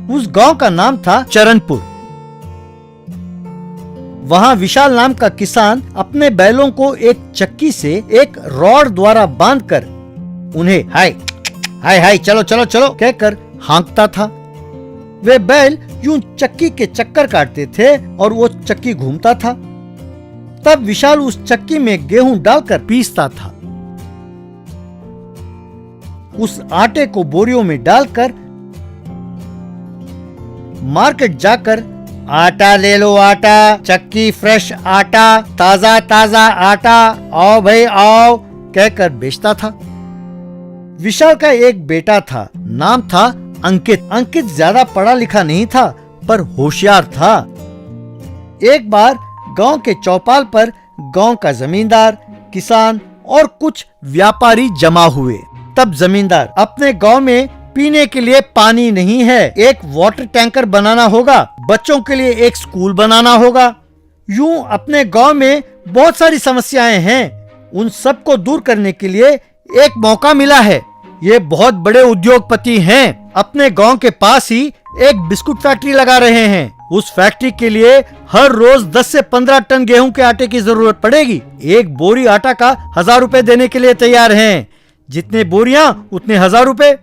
उस गांव का नाम था चरणपुर। वहां विशाल नाम का किसान अपने बैलों को एक चक्की से एक रॉड द्वारा बांधकर उन्हें हाय हाय हाय चलो चलो चलो कहकर हाँकता था। वे बैल यूं चक्की के चक्कर काटते थे और वो चक्की घूमता था। तब विशाल उस चक्की में गेहूं डालकर पीसता था। उस आटे को बोरियों में डालकर मार्केट जाकर आटा ले लो आटा, चक्की फ्रेश आटा, ताजा ताजा आटा, आओ भाई आओ कहकर बेचता था। विशाल का एक बेटा था, नाम था अंकित। अंकित ज्यादा पढ़ा लिखा नहीं था पर होशियार था। एक बार गांव के चौपाल पर गांव का जमींदार, किसान और कुछ व्यापारी जमा हुए। तब जमींदार, अपने गांव में पीने के लिए पानी नहीं है, एक वाटर टैंकर बनाना होगा, बच्चों के लिए एक स्कूल बनाना होगा। यूं अपने गांव में बहुत सारी समस्याएं हैं, उन सब को दूर करने के लिए एक मौका मिला है। ये बहुत बड़े उद्योगपति हैं, अपने गांव के पास ही एक बिस्कुट फैक्ट्री लगा रहे हैं। उस फैक्ट्री के लिए हर रोज 10 से 15 टन गेहूं के आटे की जरूरत पड़ेगी। एक बोरी आटा का 1000 रुपए देने के लिए तैयार हैं। जितने बोरियां उतने 1000 रुपए।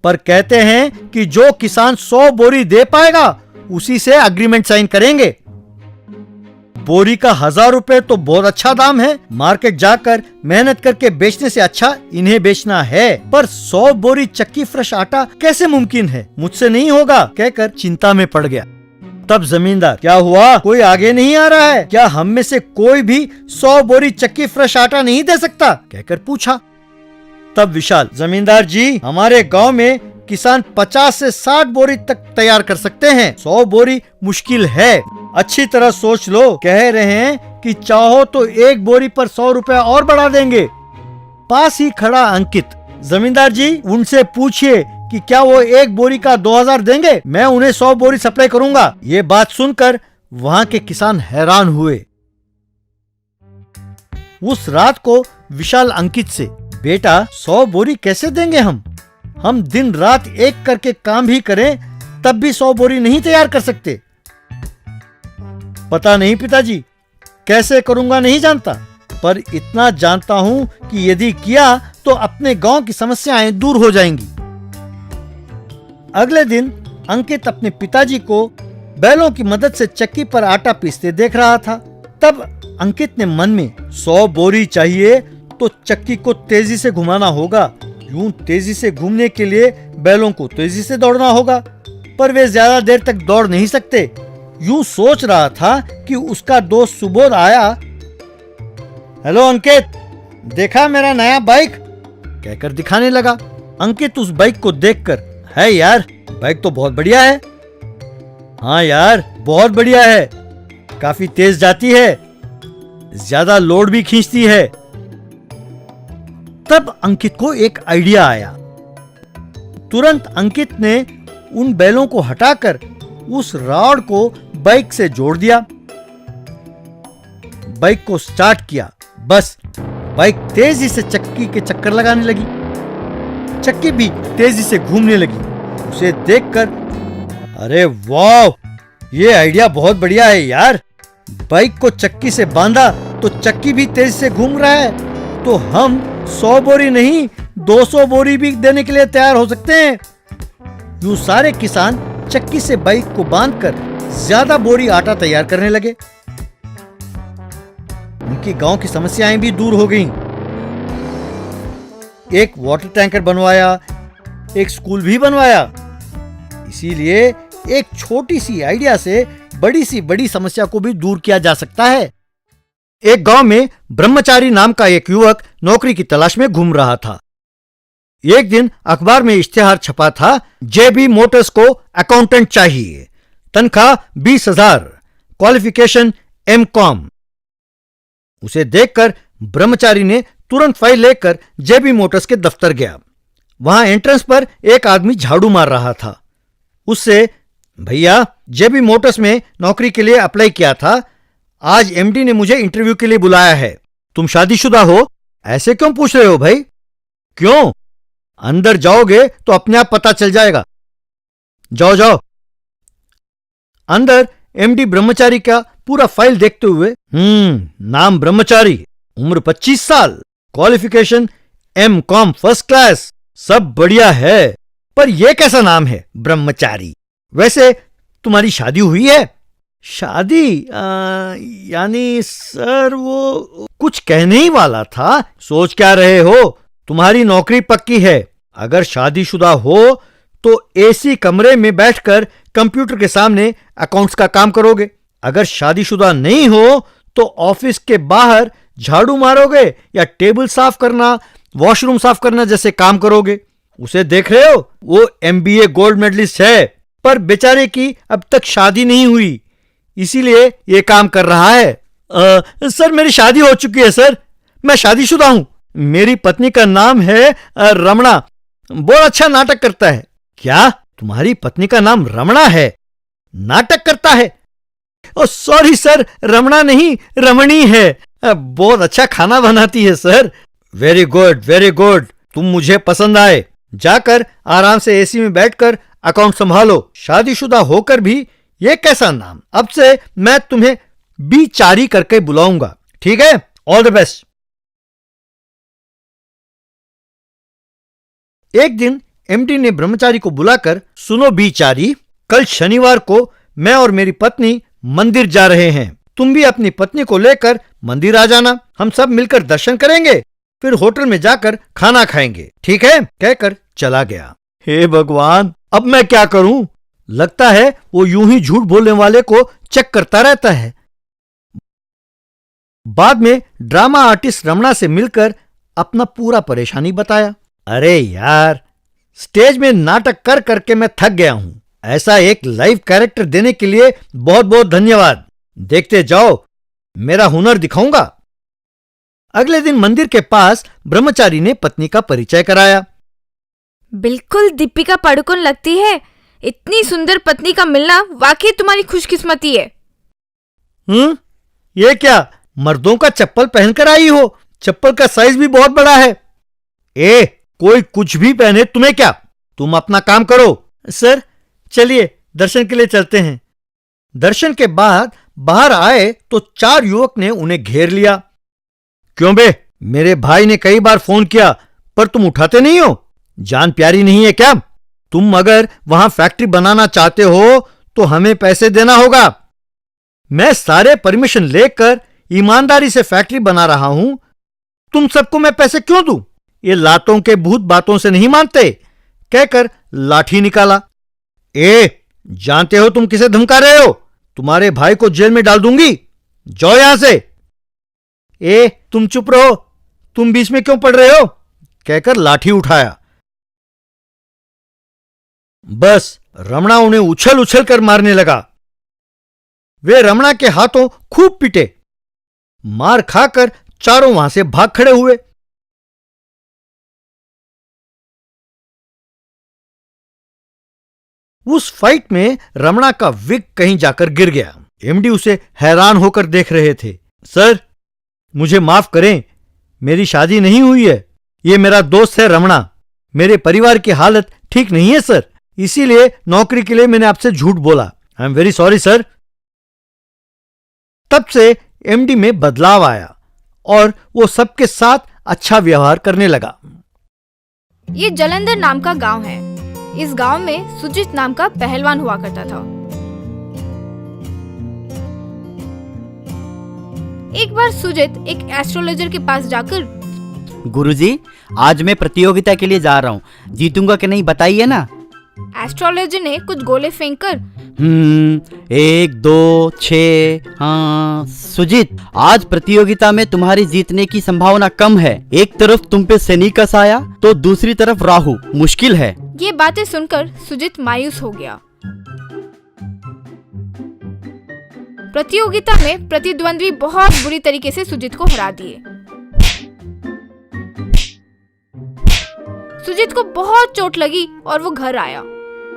पर कहते हैं कि जो किसान 100 बोरी दे पाएगा उसी से एग्रीमेंट साइन करेंगे। बोरी का 1000 रुपए तो बहुत अच्छा दाम है। मार्केट जाकर मेहनत करके बेचने से अच्छा इन्हें बेचना है। पर 100 बोरी चक्की फ्रेश आटा कैसे मुमकिन है, मुझसे नहीं होगा कहकर चिंता में पड़ गया। तब जमींदार, क्या हुआ, कोई आगे नहीं आ रहा है क्या? हम में से कोई भी 100 बोरी चक्की फ्रेश आटा नहीं दे सकता कहकर पूछा। तब विशाल, जमींदार जी, हमारे गांव में किसान 50 से 60 बोरी तक तैयार कर सकते हैं, 100 बोरी मुश्किल है। अच्छी तरह सोच लो, कह रहे हैं कि चाहो तो एक बोरी पर 100 रुपए और बढ़ा देंगे। पास ही खड़ा अंकित, जमींदार जी उनसे पूछिए कि क्या वो एक बोरी का 2000 देंगे, मैं उन्हें 100 बोरी सप्लाई करूंगा। ये बात सुनकर वहां के किसान हैरान हुए। उस रात को विशाल अंकित से, बेटा 100 बोरी कैसे देंगे हम दिन रात एक करके काम भी करें तब भी 100 बोरी नहीं तैयार कर सकते। पता नहीं पिताजी, कैसे करूंगा नहीं जानता, पर इतना जानता हूं कि यदि किया तो अपने गांव की समस्याएं दूर हो जाएंगी। अगले दिन अंकित अपने पिताजी को बैलों की मदद से चक्की पर आटा पीसते देख रहा था। तब अंकित ने मन में, 100 बोरी चाहिए तो चक्की को तेजी से घुमाना होगा। यूं तेजी से घूमने के लिए बैलों को तेजी से दौड़ना होगा, पर वे ज्यादा देर तक दौड़ नहीं सकते। यूं सोच रहा था कि उसका दोस्त सुबोध आया। हेलो अंकित, देखा मेरा नया बाइक कहकर दिखाने लगा। अंकित उस बाइक को देखकर, है यार, बाइक तो बहुत बढ़िया है। हाँ यार, बहुत बढ़िया है, काफी तेज जाती है, ज्यादा लोड भी खींचती है। तब अंकित को एक आइडिया आया। तुरंत अंकित ने उन बैलों को हटाकर उस रॉड को बाइक से जोड़ दिया। बाइक को स्टार्ट किया, बस बाइक तेजी से चक्की के चक्कर लगाने लगी। चक्की भी तेजी से घूमने लगी। उसे देखकर, अरे वाह, ये आइडिया बहुत बढ़िया है यार। बाइक को चक्की से बांधा तो चक्की भी तेजी से घूम रहा है, तो हम 100 बोरी नहीं 200 बोरी भी देने के लिए तैयार हो सकते हैं। यूं सारे किसान चक्की से बाइक को बांधकर ज्यादा बोरी आटा तैयार करने लगे। उनकी गांव की समस्याएं भी दूर हो गईं। एक वाटर टैंकर बनवाया, एक स्कूल भी बनवाया। इसीलिए एक छोटी सी आइडिया से बड़ी समस्या को भी दूर किया जा सकता है। एक गांव में ब्रह्मचारी नाम का एक युवक नौकरी की तलाश में घूम रहा था। एक दिन अखबार में इश्तेहार छपा था, जेबी मोटर्स को अकाउंटेंट चाहिए, तनख्वाह 20,000, क्वालिफिकेशन एमकॉम। उसे देखकर ब्रह्मचारी ने तुरंत फाइल लेकर जेबी मोटर्स के दफ्तर गया। वहां एंट्रेंस पर एक आदमी झाड़ू मार रहा था। उससे, भैया जेबी मोटर्स में नौकरी के लिए अप्लाई किया था, आज एमडी ने मुझे इंटरव्यू के लिए बुलाया है। तुम शादीशुदा हो? ऐसे क्यों पूछ रहे हो भाई? क्यों? अंदर जाओगे तो अपने आप पता चल जाएगा। जाओ जाओ, अंदर एमडी ब्रह्मचारी का पूरा फाइल देखते हुए, नाम ब्रह्मचारी, उम्र 25 साल, क्वालिफिकेशन M.Com फर्स्ट क्लास, सब बढ़िया है, पर यह कैसा नाम है ब्रह्मचारी? वैसे तुम्हारी शादी हुई है? शादी यानी सर वो कुछ कहने ही वाला था। सोच क्या रहे हो? तुम्हारी नौकरी पक्की है। अगर शादीशुदा हो तो एसी कमरे में बैठकर कंप्यूटर के सामने अकाउंट्स का काम करोगे। अगर शादीशुदा नहीं हो तो ऑफिस के बाहर झाड़ू मारोगे या टेबल साफ करना, वॉशरूम साफ करना जैसे काम करोगे। उसे देख रहे हो? वो MBA गोल्ड मेडलिस्ट है, पर बेचारे की अब तक शादी नहीं हुई, इसीलिए ये काम कर रहा है। सर मेरी शादी हो चुकी है सर, मैं शादीशुदा हूं। मेरी पत्नी का नाम है रमणा, बहुत अच्छा नाटक करता है। क्या तुम्हारी पत्नी का नाम रमणा है? नाटक करता है? ओ सॉरी सर, रमणा नहीं रमणी है। बहुत अच्छा खाना बनाती है sir. Very good very good, तुम मुझे पसंद आए। जाकर आराम से एसी में बैठकर अकाउंट संभालो। शादीशुदा होकर भी ये कैसा नाम? अब से मैं तुम्हें B4 करके बुलाऊंगा, ठीक है? All the best. एक दिन एमडी ने ब्रह्मचारी को बुलाकर, सुनो B4, कल शनिवार को मैं और मेरी पत्नी मंदिर जा रहे हैं। तुम भी अपनी पत्नी को लेकर मंदिर आ जाना। हम सब मिलकर दर्शन करेंगे, फिर होटल में जाकर खाना खाएंगे, ठीक है? कहकर चला गया। हे भगवान, अब मैं क्या करूं? लगता है वो यूं ही झूठ बोलने वाले को चेक करता रहता है। बाद में ड्रामा आर्टिस्ट रमणा से मिलकर अपना पूरा परेशानी बताया। अरे यार, स्टेज में नाटक कर करके मैं थक गया हूं। ऐसा एक लाइव कैरेक्टर देने के लिए बहुत बहुत धन्यवाद। देखते जाओ, मेरा हुनर दिखाऊंगा। अगले दिन मंदिर के पास ब्रह्मचारी ने पत्नी का परिचय कराया। बिल्कुल दीपिका पादुकोण लगती है। इतनी सुंदर पत्नी का मिलना वाकई तुम्हारी खुशकिस्मती है। ये क्या, मर्दों का चप्पल पहनकर आई हो? चप्पल का साइज भी बहुत बड़ा है। कोई कुछ भी पहने, तुम्हें क्या? तुम अपना काम करो। सर चलिए दर्शन के लिए चलते हैं। दर्शन के बाद बाहर आए तो 4 युवक ने उन्हें घेर लिया। क्यों बे, मेरे भाई ने कई बार फोन किया पर तुम उठाते नहीं हो? जान प्यारी नहीं है क्या? तुम अगर वहां फैक्ट्री बनाना चाहते हो तो हमें पैसे देना होगा। मैं सारे परमिशन लेकर ईमानदारी से फैक्ट्री बना रहा हूं, तुम सबको मैं पैसे क्यों दूं? ये लातों के भूत बातों से नहीं मानते, कहकर लाठी निकाला। जानते हो तुम किसे धमका रहे हो? तुम्हारे भाई को जेल में डाल दूंगी, जाओ यहां से। तुम चुप रहो, तुम बीच में क्यों पड़ रहे हो? कहकर लाठी उठाया। बस रमणा उन्हें उछल उछल कर मारने लगा। वे रमणा के हाथों खूब पिटे। मार खाकर चारों वहां से भाग खड़े हुए। उस फाइट में रमणा का विग कहीं जाकर गिर गया। एमडी उसे हैरान होकर देख रहे थे। सर मुझे माफ करें, मेरी शादी नहीं हुई है। ये मेरा दोस्त है रमणा। मेरे परिवार की हालत ठीक नहीं है सर, इसीलिए नौकरी के लिए मैंने आपसे झूठ बोला। I am very sorry sir. तब से एमडी में बदलाव आया और वो सबके साथ अच्छा व्यवहार करने लगा। ये जलंधर नाम का गांव है। इस गांव में सुजित नाम का पहलवान हुआ करता था। एक बार सुजित एक एस्ट्रोलॉजर के पास जाकर, गुरुजी, आज मैं प्रतियोगिता के लिए जा रहा हूँ, जीतूंगा कि नहीं बताइए ना। एस्ट्रोलॉजर ने कुछ गोले फेंककर 1 2 6। हाँ सुजीत, आज प्रतियोगिता में तुम्हारी जीतने की संभावना कम है। एक तरफ तुम पे शनि का साया तो दूसरी तरफ राहु, मुश्किल है। ये बातें सुनकर सुजीत मायूस हो गया। प्रतियोगिता में प्रतिद्वंद्वी बहुत बुरी तरीके से सुजीत को हरा दिए। सुजीत को बहुत चोट लगी और वो घर आया।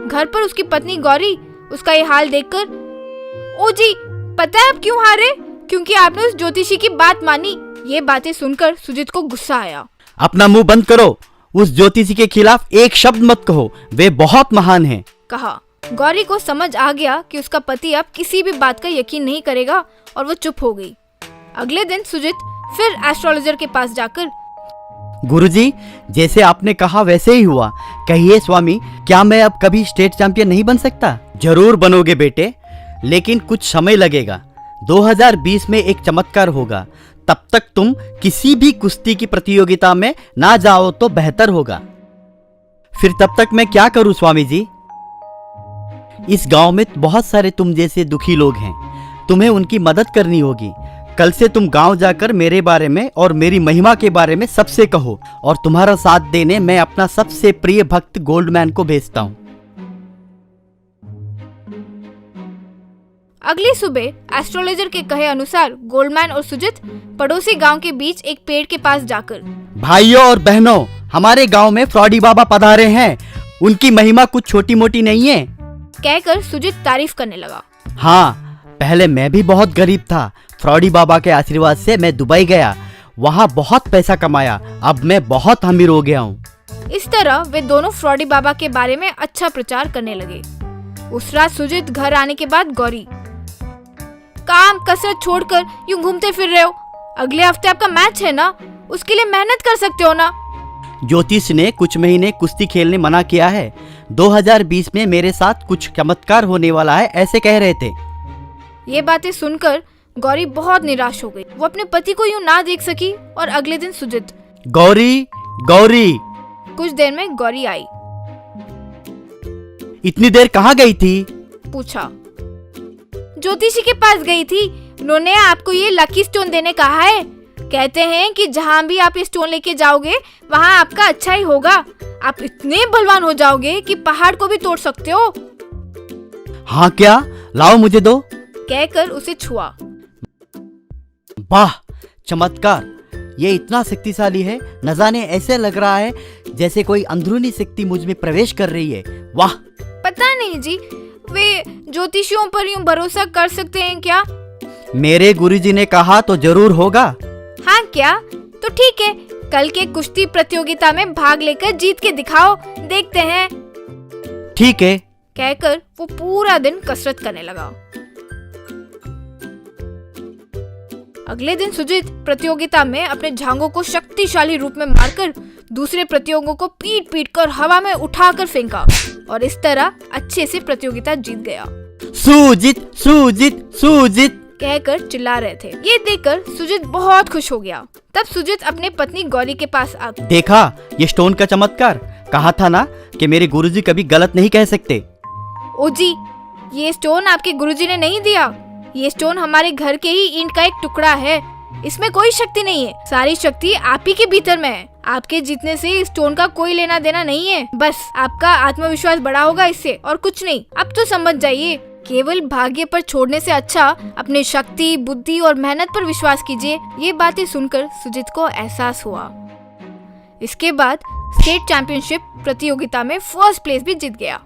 घर पर उसकी पत्नी गौरी उसका ये हाल देखकर, ओ जी, पता है आप क्यों हारे? क्योंकि आपने उस ज्योतिषी की बात मानी। ये बातें सुनकर सुजीत को गुस्सा आया। अपना मुंह बंद करो, उस ज्योतिषी के खिलाफ एक शब्द मत कहो, वे बहुत महान हैं, कहा। गौरी को समझ आ गया कि उसका पति अब किसी भी बात का यकीन नहीं करेगा और वो चुप हो गई। अगले दिन सुजित फिर एस्ट्रोलॉजर के पास जाकर, गुरुजी, जैसे आपने कहा वैसे ही हुआ। कहिए स्वामी, क्या मैं अब कभी स्टेट चैंपियन नहीं बन सकता? जरूर बनोगे बेटे, लेकिन कुछ समय लगेगा। 2020 में एक चमत्कार होगा। तब तक तुम किसी भी कुश्ती की प्रतियोगिता में ना जाओ तो बेहतर होगा। फिर तब तक मैं क्या करूं स्वामी जी? इस गांव में बहुत सारे तुम जैसे दुखी लोग हैं, तुम्हें उनकी मदद करनी होगी। कल से तुम गांव जाकर मेरे बारे में और मेरी महिमा के बारे में सबसे कहो, और तुम्हारा साथ देने मैं अपना सबसे प्रिय भक्त गोल्डमैन को भेजता हूं। अगली सुबह एस्ट्रोलॉजर के कहे अनुसार गोल्डमैन और सुजित पड़ोसी गांव के बीच एक पेड़ के पास जाकर, भाइयों और बहनों, हमारे गांव में फ्रॉडी बाबा पधारे हैं। उनकी महिमा कुछ छोटी मोटी नहीं है, कहकर सुजित तारीफ करने लगा। हाँ, पहले मैं भी बहुत गरीब था। फ्रॉडी बाबा के आशीर्वाद से मैं दुबई गया, वहाँ बहुत पैसा कमाया। अब मैं बहुत अमीर हो गया हूँ। इस तरह वे दोनों फ्रॉडी बाबा के बारे में अच्छा प्रचार करने लगे। उस रात सुजित घर आने के बाद गौरी, काम कसरत छोड़कर यूं घूमते फिर रहे हो? अगले हफ्ते आपका मैच है ना, उसके लिए मेहनत कर सकते हो ना। ज्योतिष ने कुछ महीने कुश्ती खेलने मना किया है। 2020 में मेरे साथ कुछ चमत्कार होने वाला है, ऐसे कह रहे थे। ये बातें सुनकर गौरी बहुत निराश हो गई। वो अपने पति को यूं ना देख सकी और अगले दिन सुजित, गौरी, गौरी। कुछ देर में गौरी आई। इतनी देर कहाँ गई थी? पूछा। ज्योतिषी के पास गई थी, उन्होंने आपको ये लकी स्टोन देने कहा है। कहते हैं कि जहाँ भी आप ये स्टोन लेके जाओगे वहाँ आपका अच्छा ही होगा। आप इतने बलवान हो जाओगे कि पहाड़ को भी तोड़ सकते हो। हाँ क्या? लाओ मुझे दो, कहकर उसे छुआ। वाह, चमत्कार! ये इतना शक्तिशाली है, न जाने ऐसे लग रहा है जैसे कोई अंदरूनी शक्ति मुझ में प्रवेश कर रही है। वाह! पता नहीं जी, वे ज्योतिषियों पर यूं भरोसा कर सकते हैं क्या? मेरे गुरुजी ने कहा तो जरूर होगा। हाँ क्या? तो ठीक है, कल के कुश्ती प्रतियोगिता में भाग लेकर जीत के दिखाओ, देखते हैं। ठीक है, कहकर वो पूरा दिन कसरत करने लगा। अगले दिन सुजित प्रतियोगिता में अपने झांगों को शक्तिशाली रूप में मारकर दूसरे प्रतियोगियों को पीट पीट कर हवा में उठाकर फेंका और इस तरह अच्छे से प्रतियोगिता जीत गया। सुजित, सुजित, सुजित कहकर चिल्ला रहे थे। ये देखकर सुजित बहुत खुश हो गया। तब सुजित अपने पत्नी गौरी के पास आ, देखा ये स्टोन का चमत्कार? कहा था ना कि मेरे गुरुजी कभी गलत नहीं कह सकते। ओ जी, ये स्टोन आपके गुरुजी ने नहीं दिया। ये स्टोन हमारे घर के ही ईंट का एक टुकड़ा है। इसमें कोई शक्ति नहीं है, सारी शक्ति आप ही के भीतर में है। आपके जीतने से इस स्टोन का कोई लेना देना नहीं है, बस आपका आत्मविश्वास बढ़ा होगा इससे, और कुछ नहीं। अब तो समझ जाइए, केवल भाग्य पर छोड़ने से अच्छा अपने शक्ति, बुद्धि और मेहनत पर विश्वास कीजिए। ये बातें सुनकर सुजित को एहसास हुआ। इसके बाद स्टेट चैंपियनशिप प्रतियोगिता में फर्स्ट प्लेस भी जीत गया।